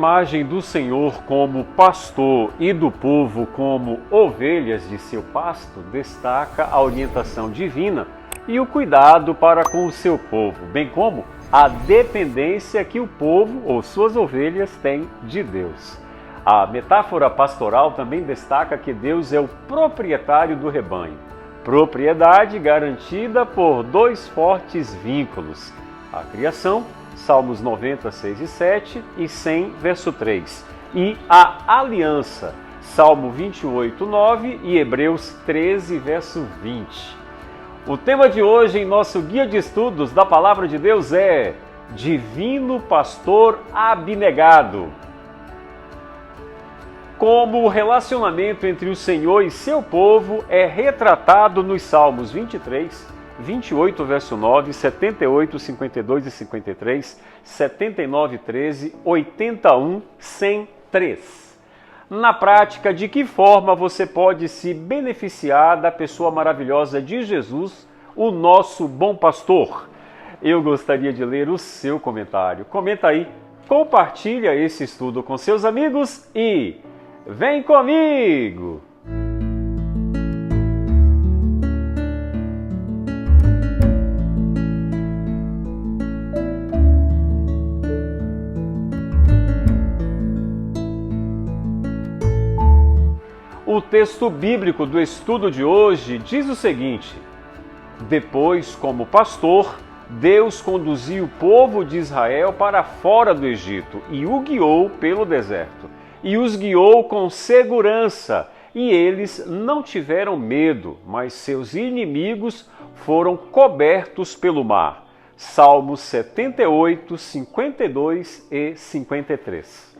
imagem do Senhor como pastor e do povo como ovelhas de seu pasto, destaca a orientação divina e o cuidado para com o seu povo, bem como a dependência que o povo ou suas ovelhas têm de Deus. A metáfora pastoral também destaca que Deus é o proprietário do rebanho, propriedade garantida por dois fortes vínculos: a criação, Salmos 90, 6 e 7 e 100, verso 3, e a aliança, Salmo 28, 9 e Hebreus 13, verso 20. O tema de hoje em nosso guia de estudos da Palavra de Deus é Divino Pastor Abnegado. Como o relacionamento entre o Senhor e seu povo é retratado nos Salmos 23, 28, verso 9, 78, 52 e 53, 79, 13, 81, 103. Na prática, de que forma você pode se beneficiar da pessoa maravilhosa de Jesus, o nosso bom pastor? Eu gostaria de ler o seu comentário. Comenta aí, compartilha esse estudo com seus amigos e vem comigo! O texto bíblico do estudo de hoje diz o seguinte: depois, como pastor, Deus conduziu o povo de Israel para fora do Egito e o guiou pelo deserto. E os guiou com segurança, e eles não tiveram medo, mas seus inimigos foram cobertos pelo mar. Salmos 78, 52 e 53.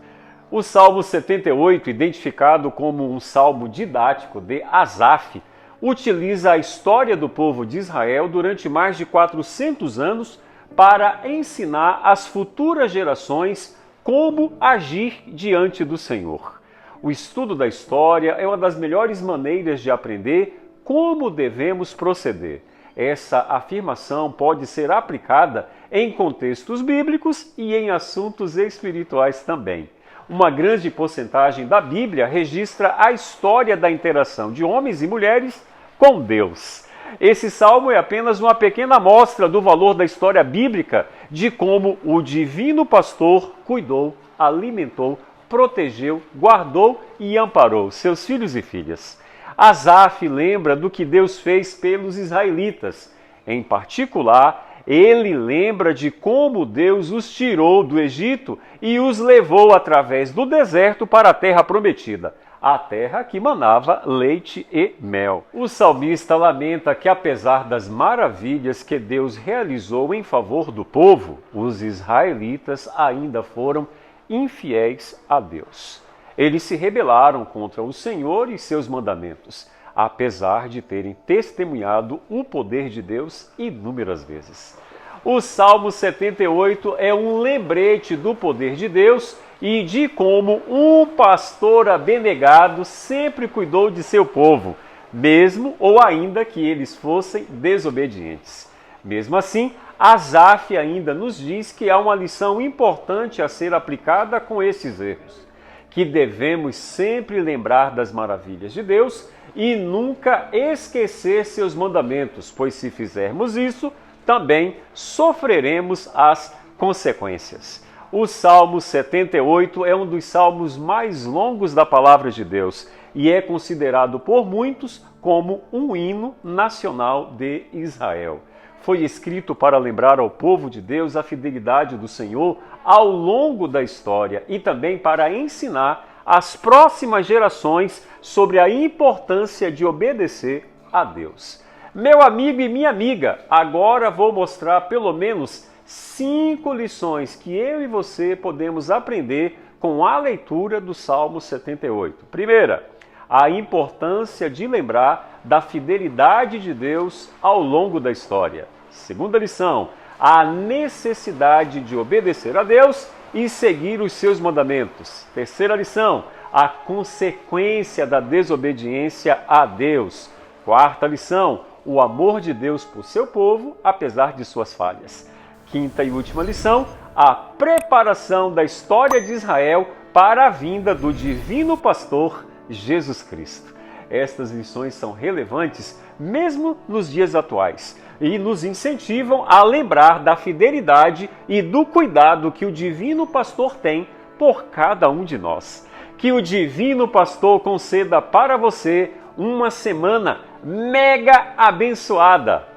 O Salmo 78, identificado como um salmo didático de Asaf, utiliza a história do povo de Israel durante mais de 400 anos para ensinar às futuras gerações como agir diante do Senhor. O estudo da história é uma das melhores maneiras de aprender como devemos proceder. Essa afirmação pode ser aplicada em contextos bíblicos e em assuntos espirituais também. Uma grande porcentagem da Bíblia registra a história da interação de homens e mulheres com Deus. Esse salmo é apenas uma pequena amostra do valor da história bíblica de como o divino pastor cuidou, alimentou, protegeu, guardou e amparou seus filhos e filhas. Asaf lembra do que Deus fez pelos israelitas. Em particular, ele lembra de como Deus os tirou do Egito e os levou através do deserto para a terra prometida, a terra que manava leite e mel. O salmista lamenta que, apesar das maravilhas que Deus realizou em favor do povo, os israelitas ainda foram infiéis a Deus. Eles se rebelaram contra o Senhor e seus mandamentos, apesar de terem testemunhado o poder de Deus inúmeras vezes. O Salmo 78 é um lembrete do poder de Deus e de como um pastor abnegado sempre cuidou de seu povo, mesmo ou ainda que eles fossem desobedientes. Mesmo assim, Asaf ainda nos diz que há uma lição importante a ser aplicada com esses erros, que devemos sempre lembrar das maravilhas de Deus e nunca esquecer seus mandamentos, pois se fizermos isso, também sofreremos as consequências. O Salmo 78 é um dos salmos mais longos da Palavra de Deus e é considerado por muitos como um hino nacional de Israel. Foi escrito para lembrar ao povo de Deus a fidelidade do Senhor ao longo da história e também para ensinar às próximas gerações sobre a importância de obedecer a Deus. Meu amigo e minha amiga, agora vou mostrar pelo menos 5 lições que eu e você podemos aprender com a leitura do Salmo 78. Primeira, a importância de lembrar da fidelidade de Deus ao longo da história. Segunda lição, a necessidade de obedecer a Deus e seguir os seus mandamentos. Terceira lição, a consequência da desobediência a Deus. Quarta lição, o amor de Deus por seu povo, apesar de suas falhas. Quinta e última lição, a preparação da história de Israel para a vinda do Divino Pastor Jesus Cristo. Estas lições são relevantes mesmo nos dias atuais e nos incentivam a lembrar da fidelidade e do cuidado que o Divino Pastor tem por cada um de nós. Que o Divino Pastor conceda para você uma semana mega abençoada.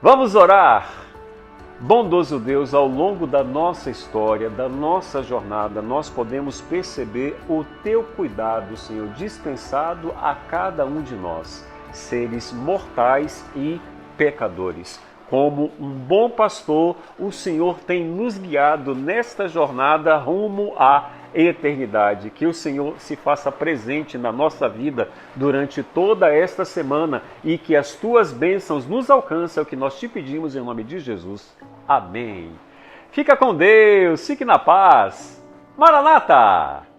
Vamos orar! Bondoso Deus, ao longo da nossa história, da nossa jornada, nós podemos perceber o Teu cuidado, Senhor, dispensado a cada um de nós, seres mortais e pecadores. Como um bom pastor, o Senhor tem nos guiado nesta jornada rumo à eternidade. Que o Senhor se faça presente na nossa vida durante toda esta semana e que as Tuas bênçãos nos alcancem, é o que nós te pedimos em nome de Jesus. Amém. Fica com Deus, fique na paz. Maranata!